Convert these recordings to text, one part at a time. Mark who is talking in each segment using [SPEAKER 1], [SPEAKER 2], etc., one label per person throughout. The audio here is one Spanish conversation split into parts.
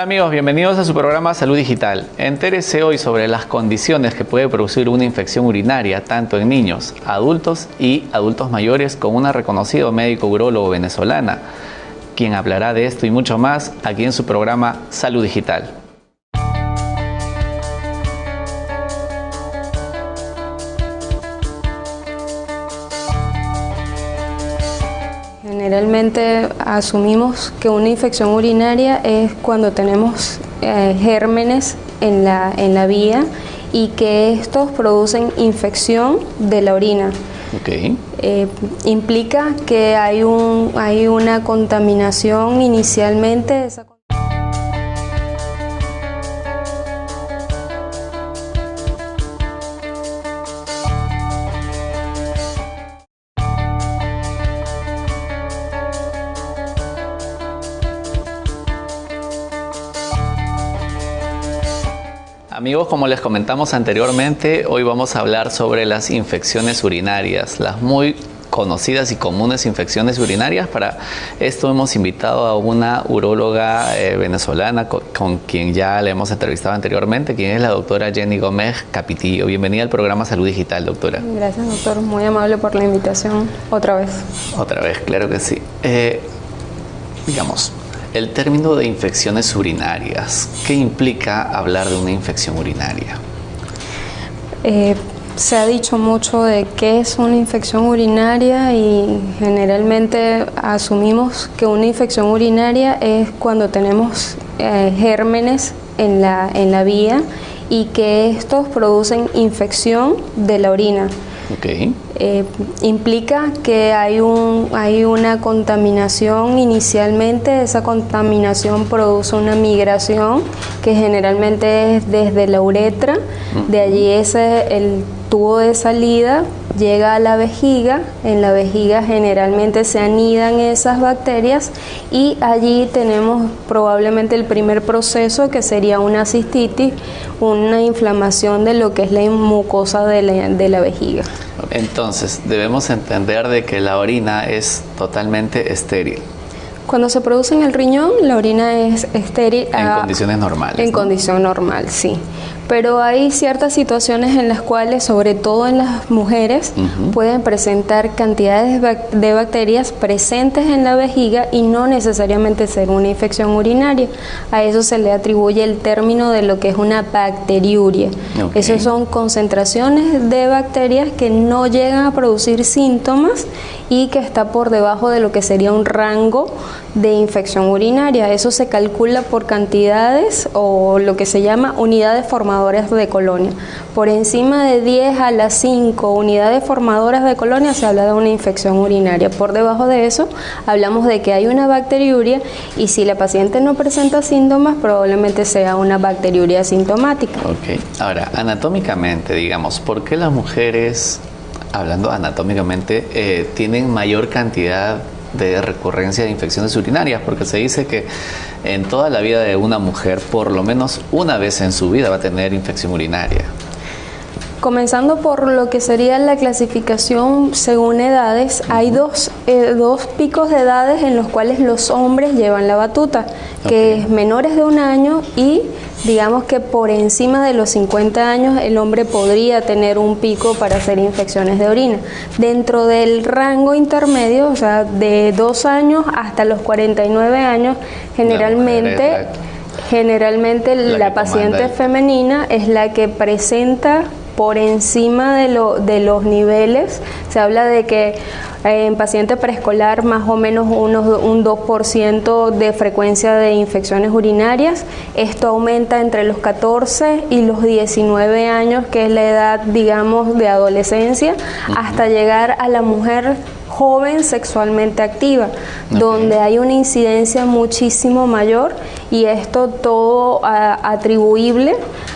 [SPEAKER 1] Hola amigos, bienvenidos a su programa Salud Digital. Entérese hoy sobre las condiciones que puede producir una infección urinaria tanto en niños, adultos y adultos mayores con una reconocido médico urólogo venezolana, quien hablará de esto y mucho más aquí en su programa Salud Digital.
[SPEAKER 2] Generalmente asumimos que una infección urinaria es cuando tenemos gérmenes en la vía y que estos producen infección de la orina.
[SPEAKER 1] Okay.
[SPEAKER 2] Implica que hay una contaminación inicialmente de esa.
[SPEAKER 1] Amigos, como les comentamos anteriormente, hoy vamos a hablar sobre las infecciones urinarias, las muy conocidas y comunes infecciones urinarias. Para esto hemos invitado a una uróloga venezolana con quien ya le hemos entrevistado anteriormente, quien es la doctora Jenny Gómez Capitillo. Bienvenida al programa Salud Digital, doctora.
[SPEAKER 2] Gracias, doctor. Muy amable por la invitación otra vez.
[SPEAKER 1] Otra vez, claro que sí. Digamos, el término de infecciones urinarias, ¿qué implica hablar de una infección urinaria?
[SPEAKER 2] Se ha dicho mucho de qué es una infección urinaria y generalmente asumimos que una infección urinaria es cuando tenemos gérmenes en la vía y que estos producen infección de la orina.
[SPEAKER 1] Okay.
[SPEAKER 2] Implica que hay una contaminación inicialmente. Esa contaminación produce una migración que generalmente es desde la uretra. De allí el tubo de salida llega a la vejiga. En la vejiga generalmente se anidan esas bacterias y allí tenemos probablemente el primer proceso, que sería una cistitis, una inflamación de lo que es la mucosa de la vejiga.
[SPEAKER 1] Entonces, debemos entender de que la orina es totalmente estéril.
[SPEAKER 2] Cuando se produce en el riñón, la orina es estéril.
[SPEAKER 1] En condiciones normales.
[SPEAKER 2] En
[SPEAKER 1] ¿no?
[SPEAKER 2] condición normal, sí. Pero hay ciertas situaciones en las cuales, sobre todo en las mujeres, pueden presentar cantidades de bacterias presentes en la vejiga y no necesariamente ser una infección urinaria. A eso se le atribuye el término de lo que es una bacteriuria. Okay. Esas son concentraciones de bacterias que no llegan a producir síntomas y que está por debajo de lo que sería un rango de infección urinaria. Eso se calcula por cantidades o lo que se llama unidades formadoras de colonia. Por encima de 10 a las 5 unidades formadoras de colonia se habla de una infección urinaria. Por debajo de eso hablamos de que hay una bacteriuria y si la paciente no presenta síntomas, probablemente sea una bacteriuria asintomática.
[SPEAKER 1] Ok. Ahora, anatómicamente, digamos, ¿por qué las mujeres, hablando anatómicamente, tienen mayor cantidad de recurrencia de infecciones urinarias? Porque se dice que en toda la vida de una mujer, por lo menos una vez en su vida va a tener infección urinaria.
[SPEAKER 2] Comenzando por lo que sería la clasificación según edades, hay dos picos de edades en los cuales los hombres llevan la batuta, que es menores de 1 año y digamos que por encima de los 50 años el hombre podría tener un pico para hacer infecciones de orina. Dentro del rango intermedio, o sea, de 2 años hasta los 49 años, generalmente la paciente femenina es la que presenta por encima de los niveles. Se habla de que en paciente preescolar más o menos un 2% de frecuencia de infecciones urinarias. Esto aumenta entre los 14 y los 19 años, que es la edad, digamos, de adolescencia, hasta llegar a la mujer joven sexualmente activa, donde hay una incidencia muchísimo mayor, y esto todo atribuible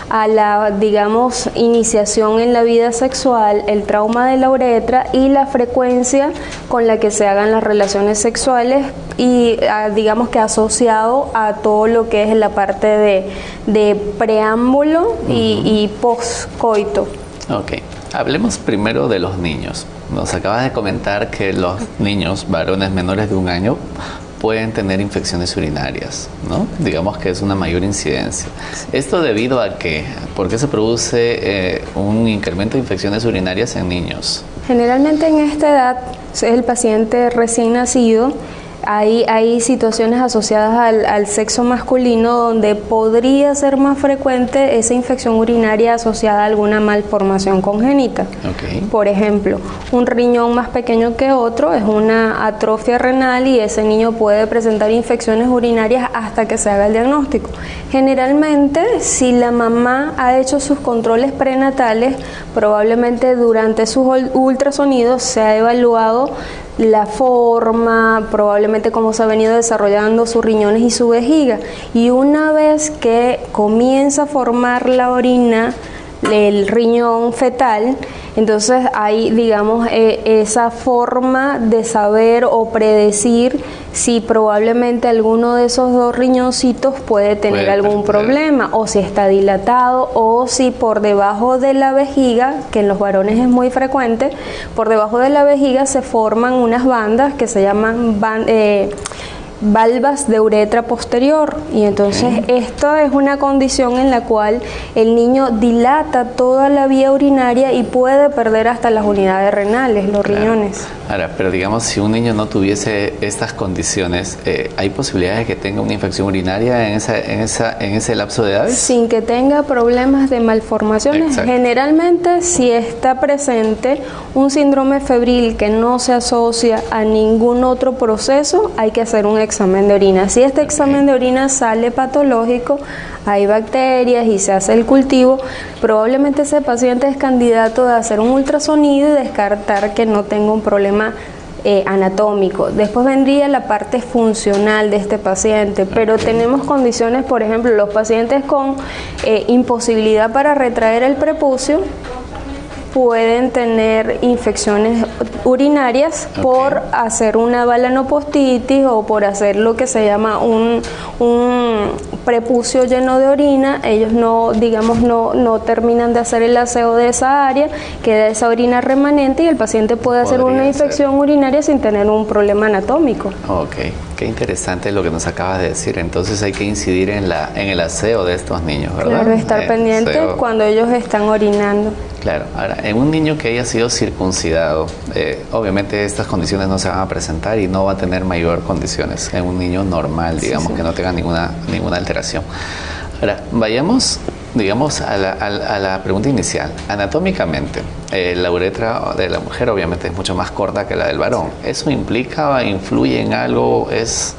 [SPEAKER 2] a la, digamos, iniciación en la vida sexual, el trauma de la uretra y la frecuencia con la que se hagan las relaciones sexuales y digamos que asociado a todo lo que es la parte de preámbulo y postcoito.
[SPEAKER 1] Ok, hablemos primero de los niños. Nos acabas de comentar que los niños varones menores de 1 año pueden tener infecciones urinarias, ¿no? Digamos que es una mayor incidencia. ¿Esto debido a qué? ¿Por qué se produce un incremento de infecciones urinarias en niños?
[SPEAKER 2] Generalmente en esta edad, es el paciente recién nacido. Hay situaciones asociadas al sexo masculino donde podría ser más frecuente esa infección urinaria asociada a alguna malformación congénita.
[SPEAKER 1] Okay.
[SPEAKER 2] Por ejemplo, un riñón más pequeño que otro es una atrofia renal y ese niño puede presentar infecciones urinarias hasta que se haga el diagnóstico. Generalmente, si la mamá ha hecho sus controles prenatales, probablemente durante sus ultrasonidos se ha evaluado la forma, probablemente cómo se ha venido desarrollando sus riñones y su vejiga. Y una vez que comienza a formar la orina, el riñón fetal, entonces hay, digamos, esa forma de saber o predecir si probablemente alguno de esos dos riñoncitos puede tener algún problema, o si está dilatado, o si por debajo de la vejiga, que en los varones es muy frecuente, por debajo de la vejiga se forman unas bandas que se llaman valvas de uretra posterior, y entonces esto es una condición en la cual el niño dilata toda la vía urinaria y puede perder hasta las unidades renales, los riñones.
[SPEAKER 1] Ahora, pero digamos, si un niño no tuviese estas condiciones, ¿hay posibilidades de que tenga una infección urinaria en ese lapso de edades?
[SPEAKER 2] Sin que tenga problemas de malformaciones.
[SPEAKER 1] Exacto.
[SPEAKER 2] Generalmente, si está presente un síndrome febril que no se asocia a ningún otro proceso, hay que hacer un examen de orina. Si este examen de orina sale patológico, hay bacterias y se hace el cultivo, probablemente ese paciente es candidato de hacer un ultrasonido y descartar que no tenga un problema anatómico. Después vendría la parte funcional de este paciente, pero tenemos condiciones, por ejemplo, los pacientes con imposibilidad para retraer el prepucio pueden tener infecciones urinarias por hacer una balanopostitis o por hacer lo que se llama un prepucio lleno de orina. Ellos no terminan de hacer el aseo de esa área, queda esa orina remanente y el paciente puede hacer una infección urinaria sin tener un problema anatómico.
[SPEAKER 1] Ok, qué interesante lo que nos acabas de decir. Entonces hay que incidir en el aseo de estos niños, ¿verdad?
[SPEAKER 2] Claro, estar pendiente cuando ellos están orinando.
[SPEAKER 1] Claro, ahora, en un niño que haya sido circuncidado, obviamente estas condiciones no se van a presentar y no va a tener mayor condiciones en un niño normal, digamos, que no tenga ninguna alteración. Ahora, vayamos, digamos, a la pregunta inicial. Anatómicamente, la uretra de la mujer obviamente es mucho más corta que la del varón. ¿Eso implica, influye en algo, es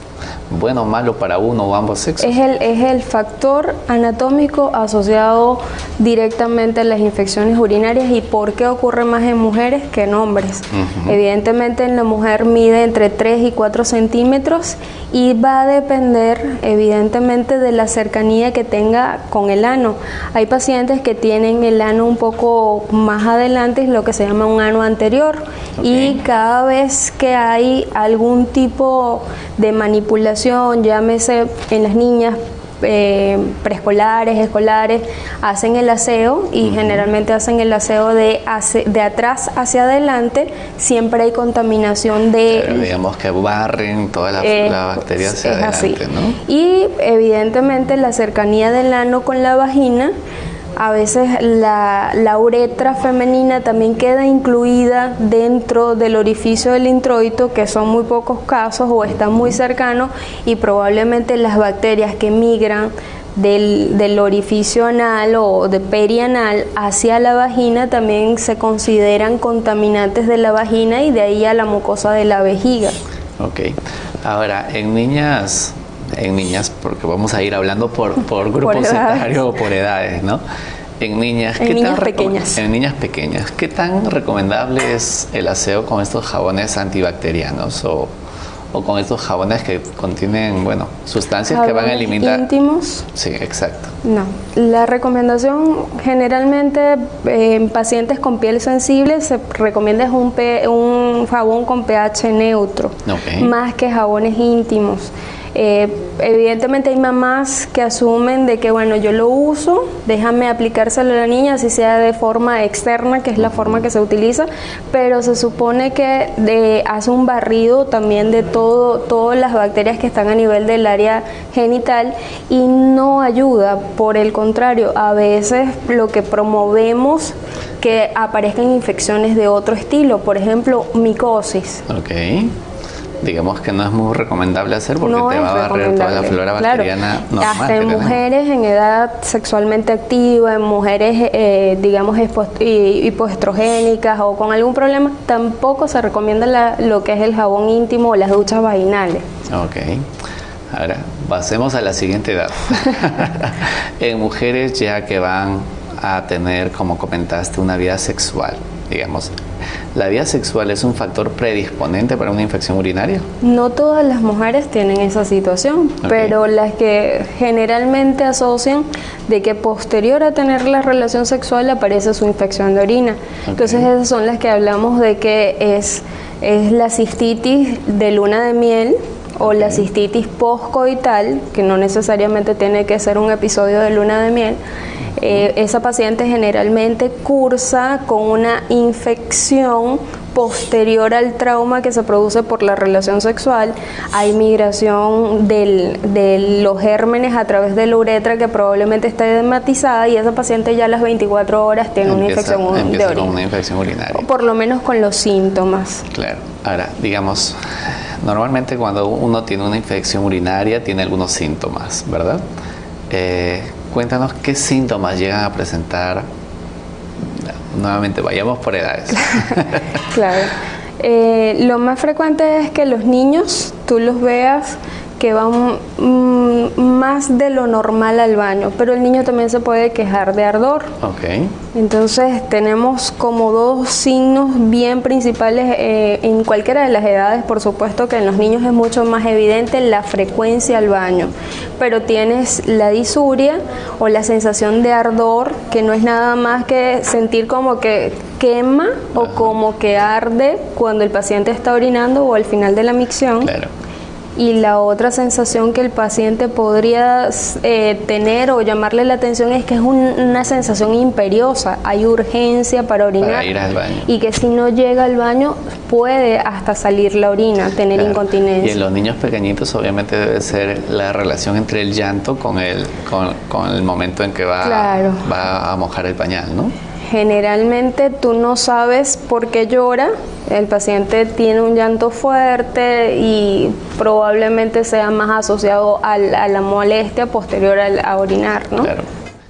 [SPEAKER 1] bueno o malo para uno o ambos sexos?
[SPEAKER 2] Es el factor anatómico asociado directamente a las infecciones urinarias. ¿Y por qué ocurre más en mujeres que en hombres? Evidentemente en la mujer mide entre 3 y 4 centímetros y va a depender evidentemente de la cercanía que tenga con el ano. Hay pacientes que tienen el ano un poco más adelante, es lo que se llama un ano anterior, y cada vez que hay algún tipo de manipulación, llámese en las niñas preescolares, escolares, hacen el aseo y generalmente hacen el aseo de atrás hacia adelante, siempre hay contaminación de...
[SPEAKER 1] digamos que barren todas las bacterias hacia adelante,
[SPEAKER 2] así,
[SPEAKER 1] ¿no?
[SPEAKER 2] Y evidentemente la cercanía del ano con la vagina, a veces la uretra femenina también queda incluida dentro del orificio del introito, que son muy pocos casos o están muy cercanos, y probablemente las bacterias que migran del orificio anal o de perianal hacia la vagina también se consideran contaminantes de la vagina y de ahí a la mucosa de la vejiga.
[SPEAKER 1] Ok. Ahora, en niñas, porque vamos a ir hablando por grupos etarios o por edades, ¿no? En niñas pequeñas. En niñas pequeñas, ¿qué tan recomendable es el aseo con estos jabones antibacterianos o con estos jabones que contienen, sustancias que van a eliminar?
[SPEAKER 2] ¿Íntimos?
[SPEAKER 1] Sí, exacto.
[SPEAKER 2] No. La recomendación generalmente en pacientes con piel sensible se recomienda es un jabón con pH neutro, más que jabones íntimos. Evidentemente hay mamás que asumen de que, bueno, yo lo uso, déjame aplicárselo a la niña, así sea de forma externa, que es la forma que se utiliza, pero se supone que hace un barrido también de todas las bacterias que están a nivel del área genital y no ayuda. Por el contrario, a veces lo que promovemos que aparezcan infecciones de otro estilo, por ejemplo, micosis.
[SPEAKER 1] Ok. Digamos que no es muy recomendable hacer porque
[SPEAKER 2] No
[SPEAKER 1] te va a barrer toda la flora bacteriana normal.
[SPEAKER 2] Hasta en mujeres en edad sexualmente activa, en mujeres, digamos, hipoestrogénicas o con algún problema, tampoco se recomienda lo que es el jabón íntimo o las duchas vaginales.
[SPEAKER 1] Ok. Ahora, pasemos a la siguiente edad. En mujeres ya que van a tener, como comentaste, una vida sexual, digamos, ¿la vida sexual es un factor predisponente para una infección urinaria?
[SPEAKER 2] No todas las mujeres tienen esa situación, pero las que generalmente asocian de que posterior a tener la relación sexual aparece su infección de orina. Entonces esas son las que hablamos de que es la cistitis de luna de miel o la cistitis postcoital, que no necesariamente tiene que ser un episodio de luna de miel. Esa paciente generalmente cursa con una infección posterior al trauma que se produce por la relación sexual. Hay migración de los gérmenes a través de la uretra que probablemente está edematizada y esa paciente ya a las 24 horas tiene una infección de orina.
[SPEAKER 1] Con una infección urinaria.
[SPEAKER 2] O por lo menos con los síntomas.
[SPEAKER 1] Claro. Ahora, digamos, normalmente cuando uno tiene una infección urinaria tiene algunos síntomas, ¿verdad? Cuéntanos qué síntomas llegan a presentar. Nuevamente, vayamos por edades.
[SPEAKER 2] Claro. Lo más frecuente es que los niños, tú los veas que van más de lo normal al baño, pero el niño también se puede quejar de ardor.
[SPEAKER 1] Okay.
[SPEAKER 2] Entonces tenemos como dos signos bien principales en cualquiera de las edades. Por supuesto que en los niños es mucho más evidente la frecuencia al baño, pero tienes la disuria o la sensación de ardor, que no es nada más que sentir como que quema o como que arde cuando el paciente está orinando o al final de la micción.
[SPEAKER 1] Claro.
[SPEAKER 2] Y la otra sensación que el paciente podría tener o llamarle la atención es que es una sensación imperiosa, hay urgencia para orinar.
[SPEAKER 1] Para ir al baño.
[SPEAKER 2] Y que si no llega al baño puede hasta salir la orina, tener incontinencia.
[SPEAKER 1] Y en los niños pequeñitos obviamente debe ser la relación entre el llanto con el momento en que va a mojar el pañal, ¿no?
[SPEAKER 2] Generalmente tú no sabes por qué llora, el paciente tiene un llanto fuerte y probablemente sea más asociado a la molestia posterior a orinar, ¿no?
[SPEAKER 1] Claro.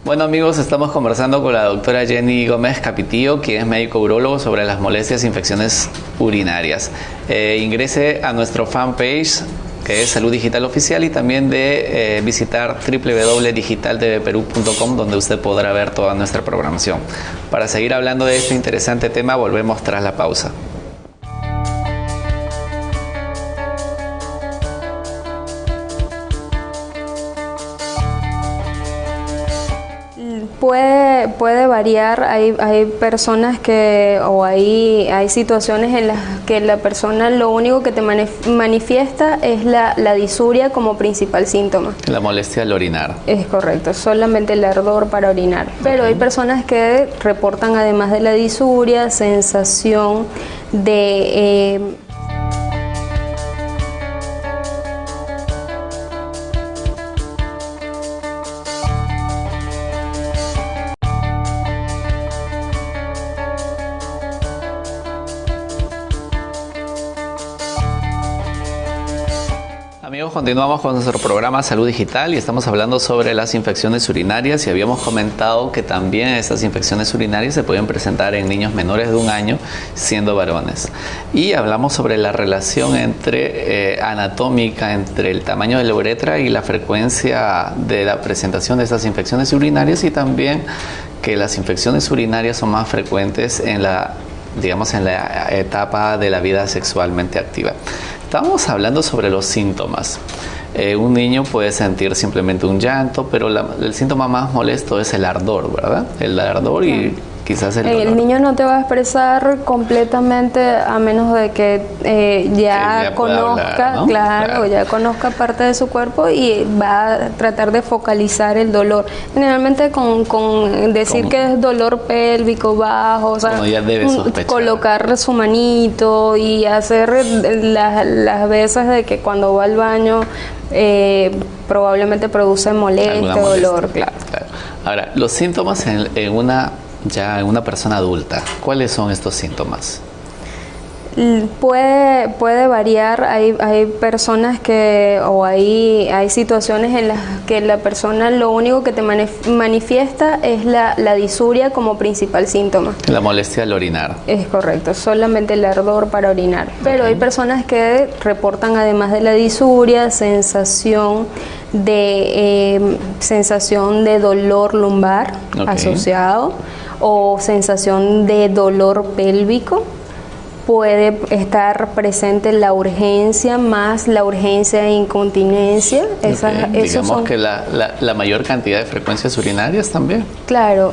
[SPEAKER 1] Bueno amigos, estamos conversando con la doctora Jenny Gómez Capitillo, quien es médico urólogo, sobre las molestias e infecciones urinarias. Ingrese a nuestro fanpage, que es Salud Digital Oficial, y también de visitar www.digitaltvperú.com, donde usted podrá ver toda nuestra programación. Para seguir hablando de este interesante tema, volvemos tras la pausa.
[SPEAKER 2] Puede variar, hay personas hay situaciones en las que la persona lo único que te manifiesta es la disuria como principal síntoma.
[SPEAKER 1] La molestia al orinar.
[SPEAKER 2] Es correcto, solamente el ardor para orinar. Pero hay personas que reportan, además de la disuria, sensación de...
[SPEAKER 1] Amigos, continuamos con nuestro programa Salud Digital y estamos hablando sobre las infecciones urinarias, y habíamos comentado que también estas infecciones urinarias se pueden presentar en niños menores de 1 año siendo varones. Y hablamos sobre la relación anatómica entre el tamaño de la uretra y la frecuencia de la presentación de estas infecciones urinarias, y también que las infecciones urinarias son más frecuentes en la etapa de la vida sexualmente activa. Estábamos hablando sobre los síntomas. Un niño puede sentir simplemente un llanto, pero el síntoma más molesto es el ardor, ¿verdad? El ardor, y quizás el dolor.
[SPEAKER 2] El niño no te va a expresar completamente a menos de que ya conozca,
[SPEAKER 1] hablar, ¿no?
[SPEAKER 2] claro, ya conozca parte de su cuerpo y va a tratar de focalizar el dolor. Generalmente con decir que es dolor pélvico bajo, o sea,
[SPEAKER 1] ya debe sospechar.
[SPEAKER 2] Colocar su manito y hacer las veces de que cuando va al baño probablemente produce molestia, dolor, claro.
[SPEAKER 1] Ahora, los síntomas en una persona adulta, ¿cuáles son estos síntomas?
[SPEAKER 2] Puede variar, hay personas hay situaciones en las que la persona lo único que te manifiesta es la disuria como principal síntoma.
[SPEAKER 1] La molestia al orinar.
[SPEAKER 2] Es correcto, solamente el ardor para orinar. Pero hay personas que reportan además de la disuria, sensación de dolor lumbar asociado o sensación de dolor pélvico. Puede estar presente la urgencia más la urgencia de incontinencia.
[SPEAKER 1] Digamos que la mayor cantidad de frecuencias urinarias también.
[SPEAKER 2] Claro,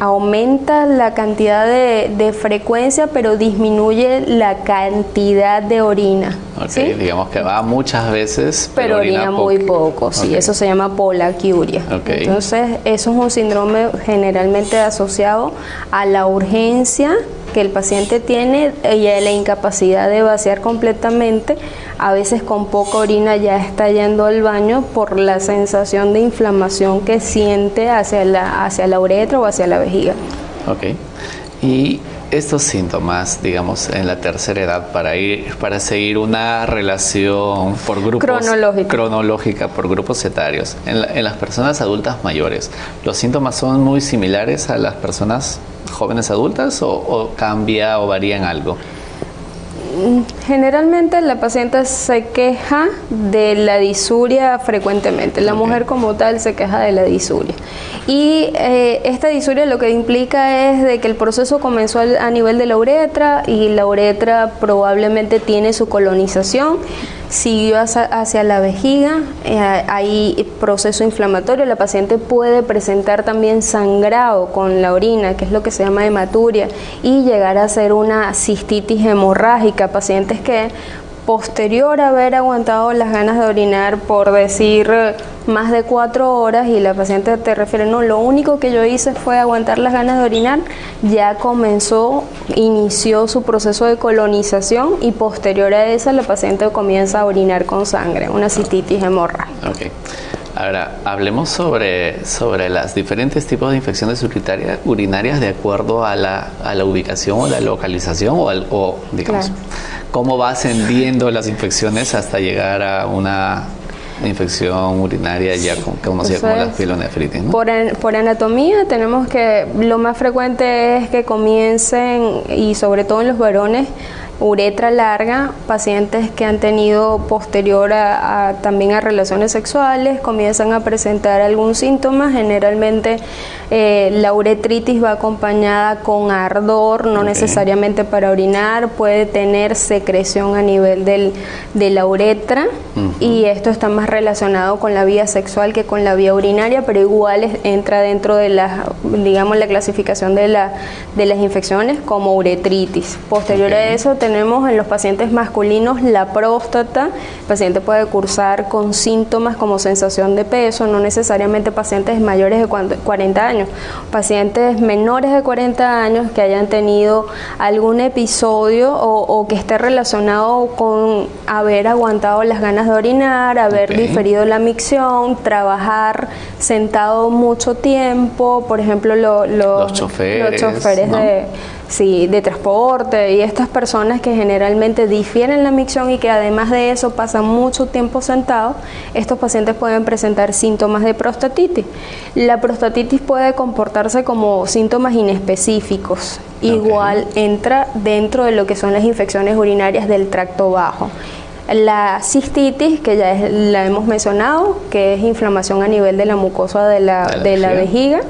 [SPEAKER 2] aumenta la cantidad de frecuencia, pero disminuye la cantidad de orina. ¿Sí?
[SPEAKER 1] Digamos que va muchas veces,
[SPEAKER 2] pero orina muy poco. Sí, eso se llama polaquiuria. Entonces, eso es un síndrome generalmente asociado a la urgencia que el paciente tiene y a la incapacidad de vaciar completamente. A veces con poca orina ya está yendo al baño por la sensación de inflamación que siente hacia la uretra o hacia la vejiga.
[SPEAKER 1] Y estos síntomas, digamos, en la tercera edad, para seguir una relación por grupos cronológica por grupos etarios, en las personas adultas mayores, ¿los síntomas son muy similares a las personas jóvenes adultas o cambia o varía en algo?
[SPEAKER 2] Generalmente la paciente se queja de la disuria frecuentemente. La mujer como tal se queja de la disuria. Y esta disuria lo que implica es de que el proceso comenzó a nivel de la uretra y la uretra probablemente tiene su colonización, siguió hacia la vejiga, hay proceso inflamatorio, la paciente puede presentar también sangrado con la orina, que es lo que se llama hematuria, y llegar a ser una cistitis hemorrágica, pacientes que posterior a haber aguantado las ganas de orinar por decir más de 4 horas y la paciente te refiere, no, lo único que yo hice fue aguantar las ganas de orinar, ya inició su proceso de colonización y posterior a esa la paciente comienza a orinar con sangre, una cistitis hemorrágica.
[SPEAKER 1] Ahora, hablemos sobre los diferentes tipos de infecciones urinarias de acuerdo a la ubicación o la localización o digamos, cómo va ascendiendo las infecciones hasta llegar a una infección urinaria ya conocida como la pielonefritis, ¿no?
[SPEAKER 2] Por anatomía tenemos que lo más frecuente es que comiencen, y sobre todo en los varones, uretra larga, pacientes que han tenido posterior también a relaciones sexuales, comienzan a presentar algún síntoma, generalmente la uretritis va acompañada con ardor, no necesariamente para orinar, puede tener secreción a nivel de la uretra, y esto está más relacionado con la vía sexual que con la vía urinaria, pero igual entra dentro de la clasificación de las infecciones como uretritis. Posterior a eso tenemos en los pacientes masculinos la próstata. El paciente puede cursar con síntomas como sensación de peso, no necesariamente pacientes mayores de 40 años, pacientes menores de 40 años que hayan tenido algún episodio o que esté relacionado con haber aguantado las ganas de orinar, haber diferido la micción, trabajar sentado mucho tiempo, por ejemplo los choferes ¿no? de transporte, y estas personas que generalmente difieren la micción y que además de eso pasan mucho tiempo sentados, estos pacientes pueden presentar síntomas de prostatitis. La prostatitis puede comportarse como síntomas inespecíficos, igual entra dentro de lo que son las infecciones urinarias del tracto bajo. La cistitis, que ya la hemos mencionado, que es inflamación a nivel de la mucosa de la vejiga,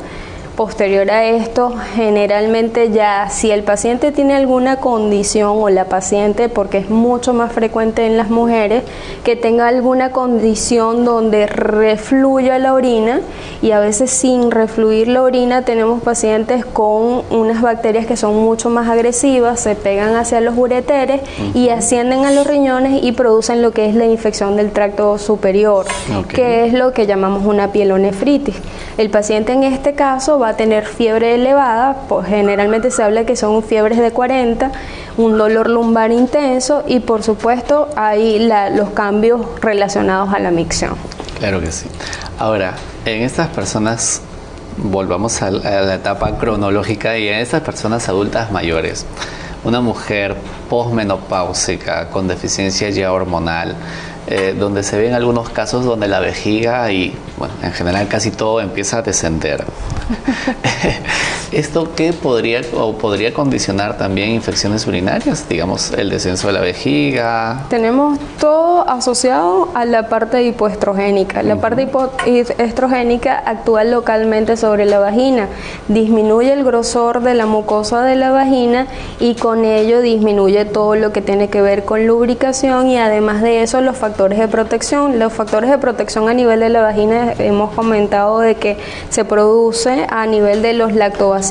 [SPEAKER 2] Posterior a esto, generalmente ya si el paciente tiene alguna condición o la paciente, porque es mucho más frecuente en las mujeres, que tenga alguna condición donde refluya la orina, y a veces sin refluir la orina tenemos pacientes con unas bacterias que son mucho más agresivas, se pegan hacia los ureteres y ascienden a los riñones y producen lo que es la infección del tracto superior, que es lo que llamamos una pielonefritis. El paciente en este caso va a tener fiebre elevada, pues generalmente se habla que son fiebres de 40, un dolor lumbar intenso y por supuesto hay los cambios relacionados a la micción.
[SPEAKER 1] Claro que sí. Ahora, en estas personas, volvamos a la etapa cronológica, y en estas personas adultas mayores, una mujer posmenopáusica con deficiencia ya hormonal, donde se ven algunos casos donde la vejiga y, bueno, en general casi todo empieza a descender. ¿Esto qué podría condicionar también infecciones urinarias? Digamos, el descenso de la vejiga.
[SPEAKER 2] Tenemos todo asociado a la parte hipoestrogénica. La parte hipoestrogénica actúa localmente sobre la vagina, disminuye el grosor de la mucosa de la vagina y con ello disminuye todo lo que tiene que ver con lubricación y además de eso los factores de protección. Los factores de protección a nivel de la vagina hemos comentado de que se produce a nivel de los lactobacilos.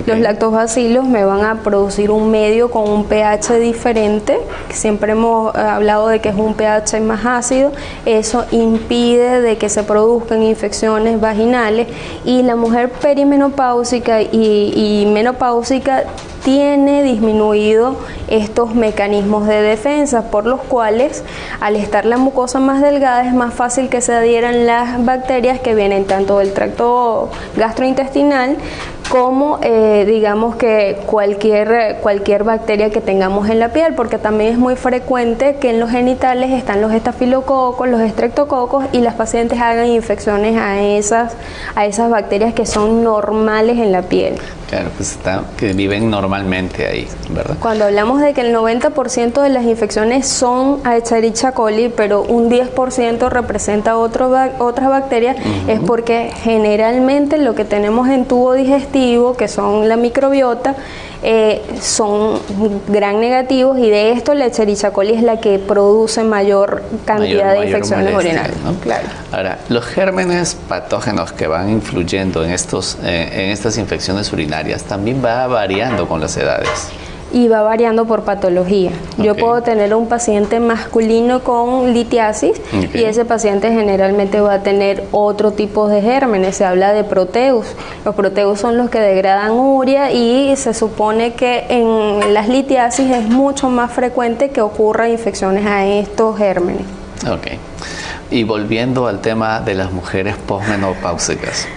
[SPEAKER 2] Los lactobacilos me van a producir un medio con un pH diferente, que siempre hemos hablado de que es un pH más ácido. Eso impide de que se produzcan infecciones vaginales y la mujer perimenopáusica y menopáusica tiene disminuido estos mecanismos de defensa, por los cuales al estar la mucosa más delgada es más fácil que se adhieran las bacterias que vienen tanto del tracto gastrointestinal como digamos que cualquier bacteria que tengamos en la piel, porque también es muy frecuente que en los genitales están los estafilococos, los estreptococos y las pacientes hagan infecciones a esas bacterias que son normales en la piel.
[SPEAKER 1] Claro, que viven normalmente ahí, ¿verdad?
[SPEAKER 2] Cuando hablamos de que el 90% de las infecciones son a Escherichia coli, pero un 10% representa otras bacterias, es porque generalmente lo que tenemos en tubo digestivo, que son la microbiota, son gran negativos, y de esto la Escherichia coli es la que produce mayor cantidad de infecciones urinarias, ¿no? Claro.
[SPEAKER 1] Ahora, los gérmenes patógenos que van influyendo en estas infecciones urinarias también va variando con las edades.
[SPEAKER 2] Y va variando por patología. Yo puedo tener un paciente masculino con litiasis y ese paciente generalmente va a tener otro tipo de gérmenes. Se habla de proteus. Los proteus son los que degradan urea y se supone que en las litiasis es mucho más frecuente que ocurran infecciones a estos gérmenes.
[SPEAKER 1] Ok. Y volviendo al tema de las mujeres posmenopáusicas,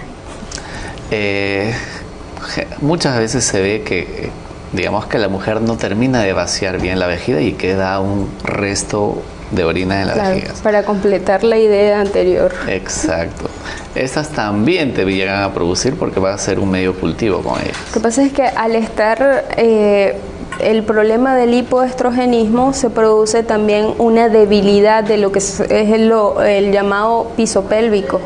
[SPEAKER 1] muchas veces se ve que digamos que la mujer no termina de vaciar bien la vejiga y queda un resto de orina en la vejiga.
[SPEAKER 2] Para completar la idea anterior.
[SPEAKER 1] Exacto. Estas también te llegan a producir porque va a ser un medio cultivo con ellas.
[SPEAKER 2] Lo que pasa es que al estar el problema del hipoestrogenismo, se produce también una debilidad de lo que es el llamado piso pélvico.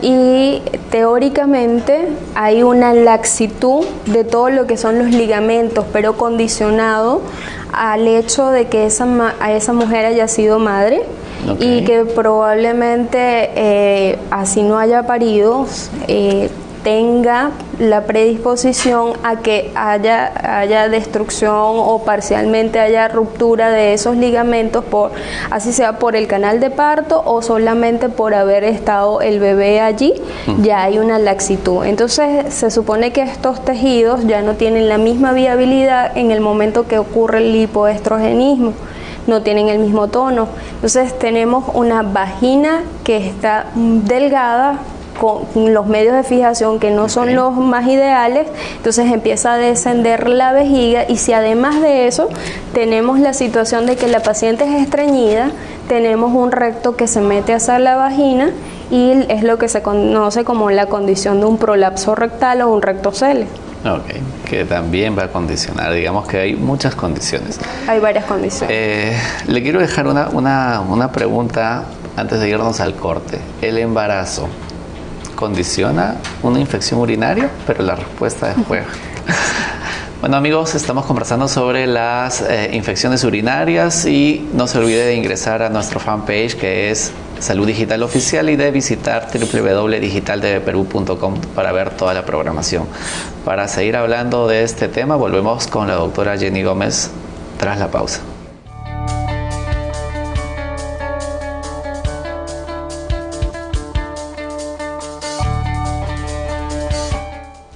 [SPEAKER 2] Y teóricamente hay una laxitud de todo lo que son los ligamentos, pero condicionado al hecho de que esa mujer haya sido madre y que probablemente así no haya parido, tenga la predisposición a que haya destrucción o parcialmente haya ruptura de esos ligamentos, así sea por el canal de parto o solamente por haber estado el bebé allí, ya hay una laxitud. Entonces se supone que estos tejidos ya no tienen la misma viabilidad en el momento que ocurre el hipoestrogenismo, no tienen el mismo tono. Entonces tenemos una vagina que está delgada, con los medios de fijación que no son los más ideales, entonces empieza a descender la vejiga, y si además de eso tenemos la situación de que la paciente es estreñida, tenemos un recto que se mete hacia la vagina y es lo que se conoce como la condición de un prolapso rectal o un rectocele.
[SPEAKER 1] Que también va a condicionar, digamos que hay muchas condiciones.
[SPEAKER 2] Hay varias condiciones.
[SPEAKER 1] Le quiero dejar una pregunta antes de irnos al corte. El embarazo, condiciona una infección urinaria? Pero la respuesta es juega. Bueno amigos, estamos conversando sobre las infecciones urinarias y no se olvide de ingresar a nuestro fanpage que es Salud Digital Oficial y de visitar www.digitaldvperú.com para ver toda la programación. Para seguir hablando de este tema, volvemos con la doctora Jenny Gómez tras la pausa.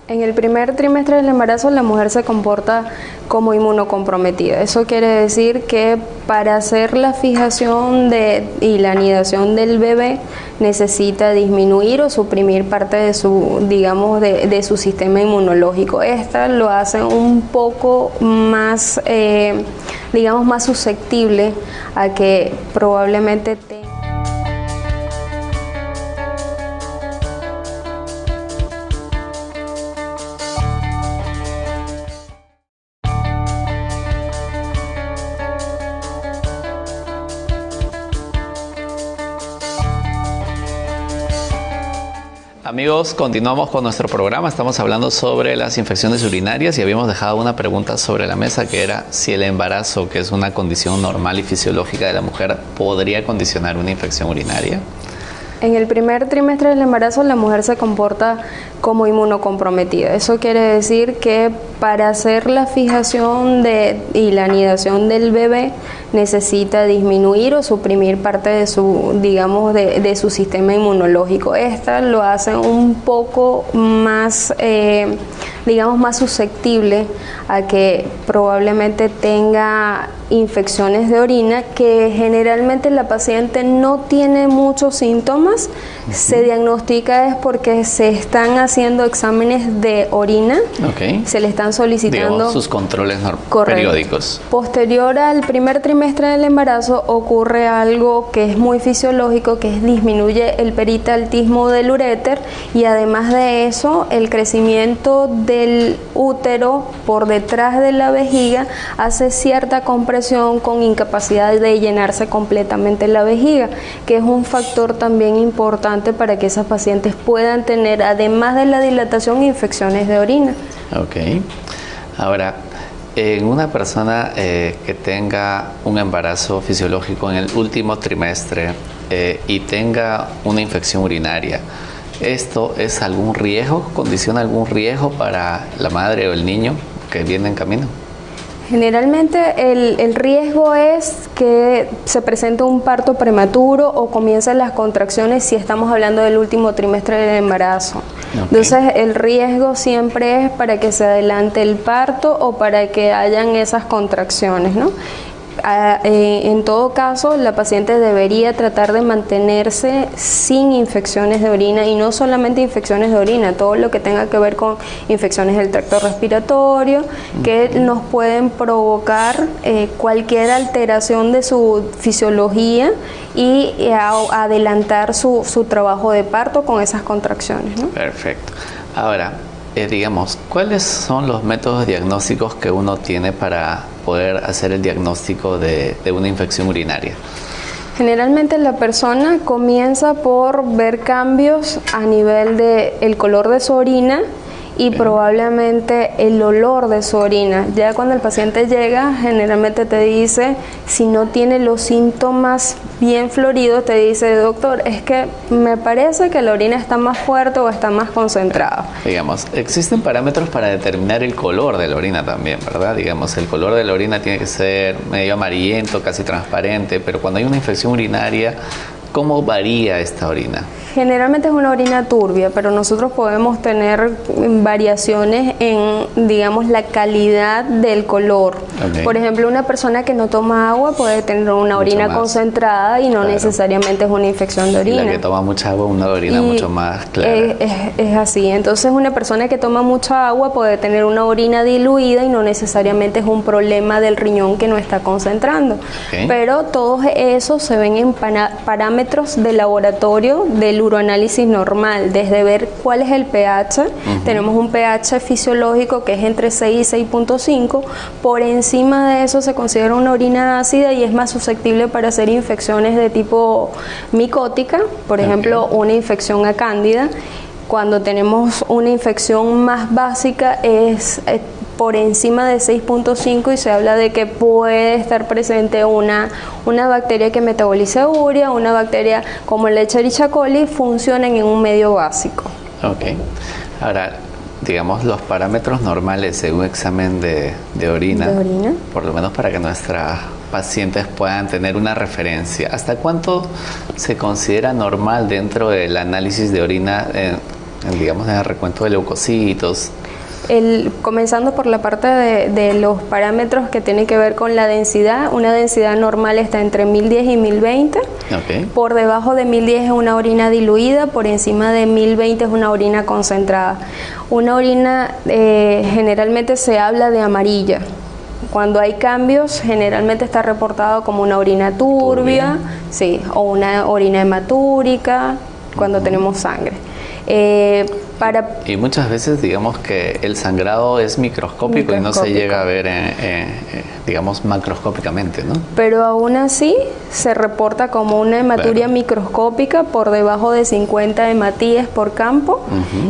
[SPEAKER 2] En el primer trimestre del embarazo la mujer se comporta como inmunocomprometida. Eso quiere decir que para hacer la fijación y la anidación del bebé necesita disminuir o suprimir parte de su, digamos, de su sistema inmunológico. Esta lo hace un poco más, digamos, más susceptible a que probablemente tenga.
[SPEAKER 1] Amigos, continuamos con nuestro programa. Estamos hablando sobre las infecciones urinarias y habíamos dejado una pregunta sobre la mesa que era si el embarazo, que es una condición normal y fisiológica de la mujer, podría condicionar una infección urinaria.
[SPEAKER 2] En el primer trimestre del embarazo la mujer se comporta como inmunocomprometida. Eso quiere decir que para hacer la fijación y la anidación del bebé necesita disminuir o suprimir parte de su, digamos, de su sistema inmunológico. Esta lo hace un poco más, digamos, más susceptible a que probablemente tenga infecciones de orina, que generalmente la paciente no tiene muchos síntomas. Se diagnostica es porque se están haciendo exámenes de orina, se le están solicitando,
[SPEAKER 1] digamos, sus controles periódicos.
[SPEAKER 2] Posterior al primer trimestre del embarazo ocurre algo que es muy fisiológico, que es disminuye el peritaltismo del uréter y además de eso el crecimiento del útero por detrás de la vejiga hace cierta compresión con incapacidad de llenarse completamente la vejiga, que es un factor también importante para que esas pacientes puedan tener, además de la dilatación, infecciones de orina.
[SPEAKER 1] Ok. Ahora, en una persona que tenga un embarazo fisiológico en el último trimestre y tenga una infección urinaria, ¿esto es algún riesgo? ¿Condiciona algún riesgo para la madre o el niño que viene en camino?
[SPEAKER 2] Generalmente el riesgo es que se presente un parto prematuro o comiencen las contracciones si estamos hablando del último trimestre del embarazo. Entonces el riesgo siempre es para que se adelante el parto o para que hayan esas contracciones, ¿no? En todo caso, la paciente debería tratar de mantenerse sin infecciones de orina y no solamente infecciones de orina, todo lo que tenga que ver con infecciones del tracto respiratorio que nos pueden provocar cualquier alteración de su fisiología y adelantar su trabajo de parto con esas contracciones, ¿no?
[SPEAKER 1] Perfecto. Ahora, digamos, ¿cuáles son los métodos diagnósticos que uno tiene para poder hacer el diagnóstico de una infección urinaria?
[SPEAKER 2] Generalmente la persona comienza por ver cambios a nivel del color de su orina y probablemente el olor de su orina. Ya cuando el paciente llega, generalmente te dice, si no tiene los síntomas bien floridos, te dice, doctor, es que me parece que la orina está más fuerte o está más concentrada.
[SPEAKER 1] Digamos, existen parámetros para determinar el color de la orina también, ¿verdad? Digamos, el color de la orina tiene que ser medio amarillento, casi transparente, pero cuando hay una infección urinaria, ¿cómo varía esta orina?
[SPEAKER 2] Generalmente es una orina turbia, pero nosotros podemos tener variaciones en, digamos, la calidad del color. Por ejemplo, una persona que no toma agua puede tener una orina concentrada y no necesariamente es una infección de orina.
[SPEAKER 1] Y la que toma mucha agua, una orina mucho más clara.
[SPEAKER 2] Es así. Entonces, una persona que toma mucha agua puede tener una orina diluida y no necesariamente es un problema del riñón que no está concentrando. Pero todos esos se ven en parámetros de laboratorio del uroanálisis normal, desde ver cuál es el pH. Tenemos un pH fisiológico que es entre 6 y 6.5. Por encima de eso se considera una orina ácida y es más susceptible para hacer infecciones de tipo micótica, por ejemplo, una infección a cándida. Cuando tenemos una infección más básica es por encima de 6.5 y se habla de que puede estar presente una bacteria que metaboliza urea, una bacteria como el Escherichia coli, funcionan en un medio básico.
[SPEAKER 1] Ok. Ahora, digamos, los parámetros normales de un examen de orina, por lo menos para que nuestras pacientes puedan tener una referencia. ¿Hasta cuánto se considera normal dentro del análisis de orina, digamos, en el recuento de leucocitos?
[SPEAKER 2] Comenzando por la parte de los parámetros que tienen que ver con la densidad, una densidad normal está entre 1010 y 1020.
[SPEAKER 1] Okay.
[SPEAKER 2] Por debajo de 1010 es una orina diluida, por encima de 1020 es una orina concentrada. Una orina generalmente se habla de amarilla. Cuando hay cambios, generalmente está reportado como una orina turbia, sí, o una orina hematúrica cuando tenemos sangre.
[SPEAKER 1] Y muchas veces digamos que el sangrado es microscópico y no se llega a ver, digamos, macroscópicamente, ¿no?
[SPEAKER 2] Pero aún así se reporta como una hematuria microscópica por debajo de 50 hematíes por campo.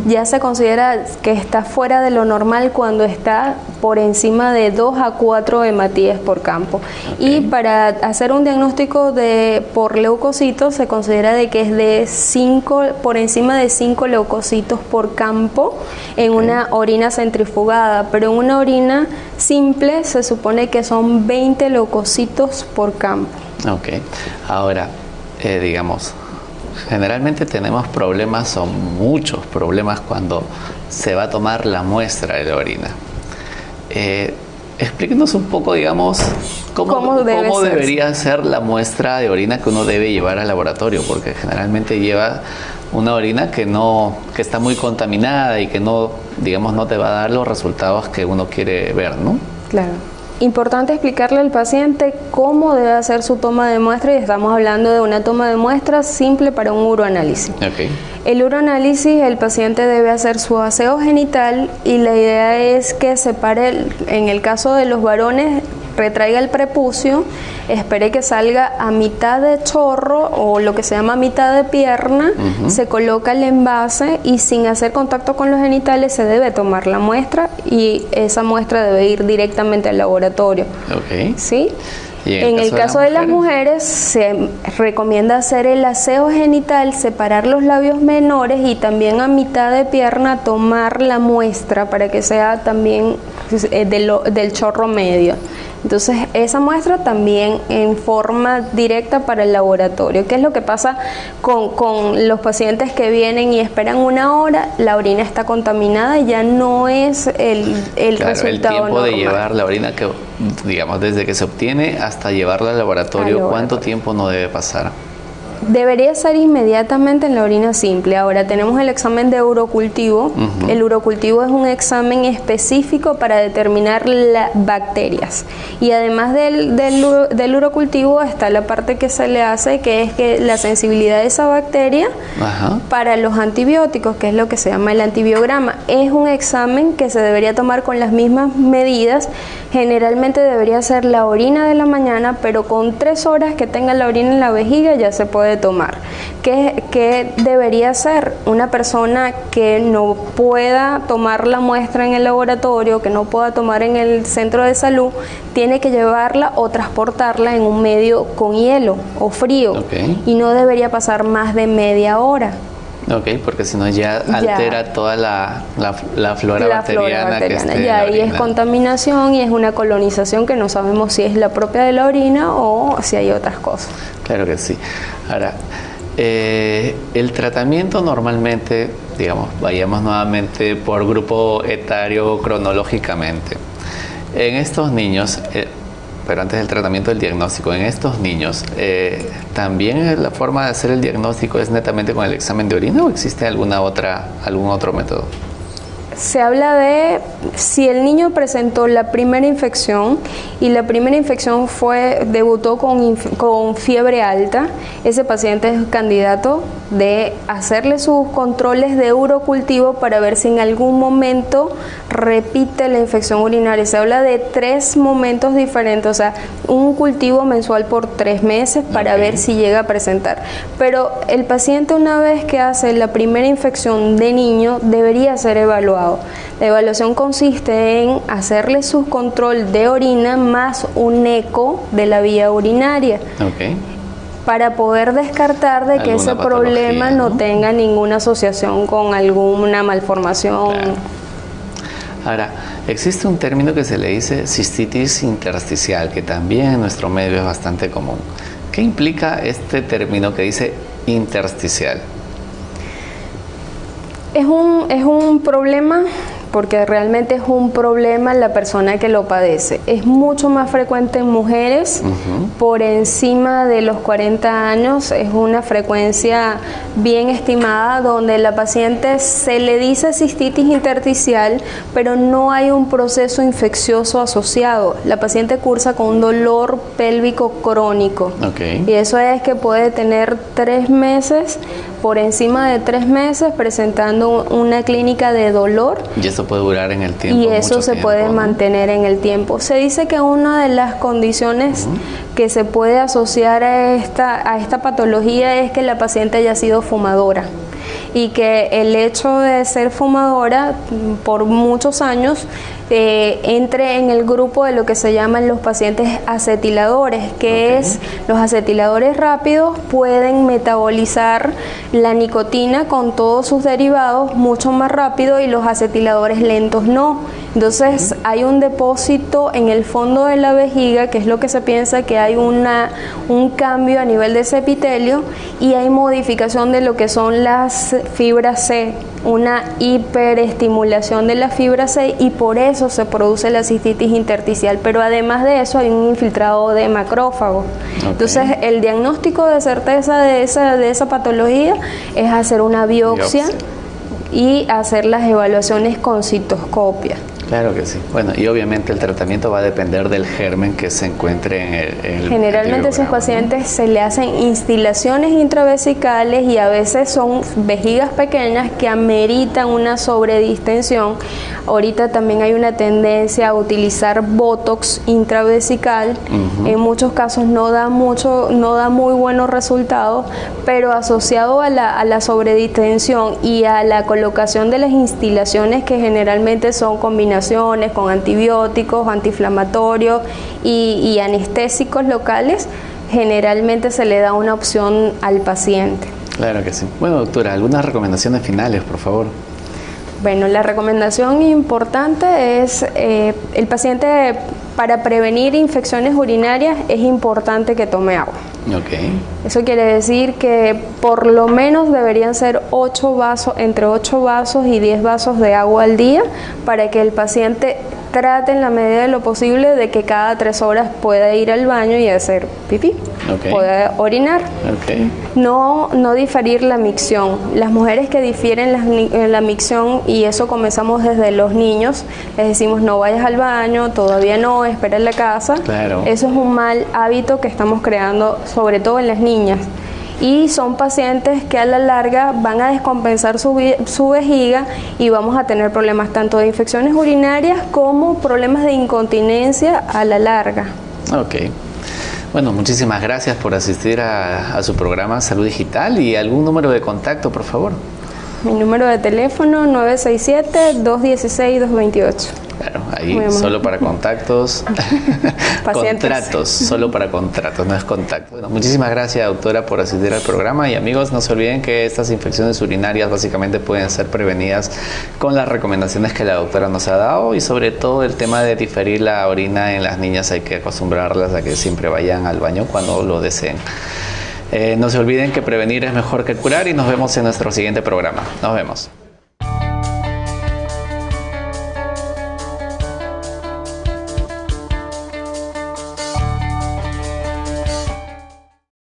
[SPEAKER 2] Ya se considera que está fuera de lo normal cuando está por encima de 2 a 4 hematíes por campo. Y para hacer un diagnóstico por leucocitos se considera de que es de 5, por encima de 5 leucocitos por campo en una orina centrifugada, pero en una orina simple se supone que son 20 leucocitos por campo.
[SPEAKER 1] Ok. Ahora, digamos, generalmente tenemos problemas o muchos problemas cuando se va a tomar la muestra de la orina. Explíquenos un poco, digamos, cómo debería ser la muestra de orina que uno debe llevar al laboratorio, porque generalmente lleva una orina que está muy contaminada y que no, digamos, no te va a dar los resultados que uno quiere ver, ¿no?
[SPEAKER 2] Claro. Importante explicarle al paciente cómo debe hacer su toma de muestra, y estamos hablando de una toma de muestra simple para un uroanálisis.
[SPEAKER 1] Okay.
[SPEAKER 2] El uroanálisis, el paciente debe hacer su aseo genital y la idea es que separe, en el caso de los varones, retraiga el prepucio, espere que salga a mitad de chorro o lo que se llama mitad de pierna, se coloca el envase y sin hacer contacto con los genitales se debe tomar la muestra y esa muestra debe ir directamente al laboratorio.
[SPEAKER 1] Okay.
[SPEAKER 2] ¿Sí? En el caso de las mujeres se recomienda hacer el aseo genital, separar los labios menores y también a mitad de pierna tomar la muestra para que sea también del chorro medio. Entonces esa muestra también en forma directa para el laboratorio. ¿Qué es lo que pasa con los pacientes que vienen y esperan una hora? La orina está contaminada y ya no es el resultado
[SPEAKER 1] el tiempo
[SPEAKER 2] normal.
[SPEAKER 1] de llevar la orina, que digamos desde que se obtiene hasta llevarla al laboratorio, ¿cuánto tiempo no debe pasar?
[SPEAKER 2] Debería ser inmediatamente en la orina simple. Ahora tenemos el examen de urocultivo. El urocultivo es un examen específico para determinar las bacterias. Y además del urocultivo está la parte que se le hace, que es que la sensibilidad de esa bacteria para los antibióticos, que es lo que se llama el antibiograma. Es un examen que se debería tomar con las mismas medidas. Generalmente debería ser la orina de la mañana, pero con 3 horas que tenga la orina en la vejiga ya se puede tomar. ¿Qué debería hacer? Una persona que no pueda tomar la muestra en el laboratorio, que no pueda tomar en el centro de salud, tiene que llevarla o transportarla en un medio con hielo o frío. Y no debería pasar más de media hora.
[SPEAKER 1] Ok, porque si no ya altera toda la flora bacteriana que esté en la
[SPEAKER 2] ahí
[SPEAKER 1] orina.
[SPEAKER 2] Es contaminación y es una colonización que no sabemos si es la propia de la orina o si hay otras cosas.
[SPEAKER 1] Claro que sí. Ahora, el tratamiento normalmente, digamos, vayamos nuevamente por grupo etario cronológicamente. En estos niños, pero antes del tratamiento, del diagnóstico, en estos niños, ¿también la forma de hacer el diagnóstico es netamente con el examen de orina o existe algún otro método?
[SPEAKER 2] se habla de si el niño presentó la primera infección y la primera infección debutó con fiebre alta, ese paciente es candidato de hacerle sus controles de urocultivo para ver si en algún momento repite la infección urinaria. Se habla de 3 momentos diferentes, o sea, un cultivo mensual por 3 meses para ver si llega a presentar. Pero el paciente, una vez que hace la primera infección de niño, debería ser evaluado. La evaluación consiste en hacerle su control de orina más un eco de la vía urinaria. Para poder descartar de que ese problema no tenga ninguna asociación con alguna malformación.
[SPEAKER 1] Claro. Ahora, existe un término que se le dice cistitis intersticial, que también en nuestro medio es bastante común. ¿Qué implica este término que dice intersticial?
[SPEAKER 2] Es un problema, porque realmente es un problema la persona que lo padece. Es mucho más frecuente en mujeres, por encima de los 40 años, es una frecuencia bien estimada, donde la paciente se le dice cistitis intersticial, pero no hay un proceso infeccioso asociado. La paciente cursa con un dolor pélvico crónico, y eso es que puede tener 3 meses, por encima de 3 meses, presentando una clínica de dolor.
[SPEAKER 1] Y eso puede durar en el tiempo.
[SPEAKER 2] Y eso se puede mantener en el tiempo. Se dice que una de las condiciones que se puede asociar a esta patología es que la paciente haya sido fumadora, y que el hecho de ser fumadora por muchos años entre en el grupo de lo que se llaman los pacientes acetiladores, que es los acetiladores rápidos pueden metabolizar la nicotina con todos sus derivados mucho más rápido, y los acetiladores lentos no. Entonces hay un depósito en el fondo de la vejiga, que es lo que se piensa, que hay un cambio a nivel de ese epitelio, y hay modificación de lo que son las fibras C, una hiperestimulación de la fibra C, y por eso se produce la cistitis intersticial. Pero además de eso hay un infiltrado de macrófago. Entonces el diagnóstico de certeza de esa patología es hacer una biopsia y hacer las evaluaciones con citoscopia.
[SPEAKER 1] Claro que sí. Bueno, y obviamente el tratamiento va a depender del germen que se encuentre en el
[SPEAKER 2] Generalmente a esos pacientes se le hacen instilaciones intravesicales, y a veces son vejigas pequeñas que ameritan una sobredistensión. Ahorita también hay una tendencia a utilizar botox intravesical. En muchos casos no da muy buenos resultados, pero asociado a la sobredistensión y a la colocación de las instilaciones, que generalmente son combinaciones con antibióticos, antiinflamatorios y anestésicos locales, generalmente se le da una opción al paciente.
[SPEAKER 1] Claro que sí. Bueno, doctora, algunas recomendaciones finales, por favor.
[SPEAKER 2] Bueno, la recomendación importante es el paciente, para prevenir infecciones urinarias es importante que tome agua. Eso quiere decir que por lo menos deberían ser 8 vasos, entre 8 vasos y 10 vasos de agua al día, para que el paciente trate en la medida de lo posible de que cada 3 horas pueda ir al baño y hacer pipí, pueda orinar. No diferir la micción. Las mujeres que difieren la micción, y eso comenzamos desde los niños, les decimos no vayas al baño, todavía no, espera en la casa. Eso es un mal hábito que estamos creando, sobre todo en las niñas. Y son pacientes que a la larga van a descompensar su vejiga, y vamos a tener problemas tanto de infecciones urinarias como problemas de incontinencia a la larga.
[SPEAKER 1] Bueno, muchísimas gracias por asistir a su programa Salud Digital. ¿Y algún número de contacto, por favor?
[SPEAKER 2] Mi número de teléfono 967-216-228.
[SPEAKER 1] Claro, ahí solo para contactos. Contratos, solo para contratos, no es contacto. Bueno, muchísimas gracias, doctora, por asistir al programa. Y amigos, no se olviden que estas infecciones urinarias básicamente pueden ser prevenidas con las recomendaciones que la doctora nos ha dado, y sobre todo el tema de diferir la orina en las niñas. Hay que acostumbrarlas a que siempre vayan al baño cuando lo deseen. No se olviden que prevenir es mejor que curar, y nos vemos en nuestro siguiente programa. Nos vemos.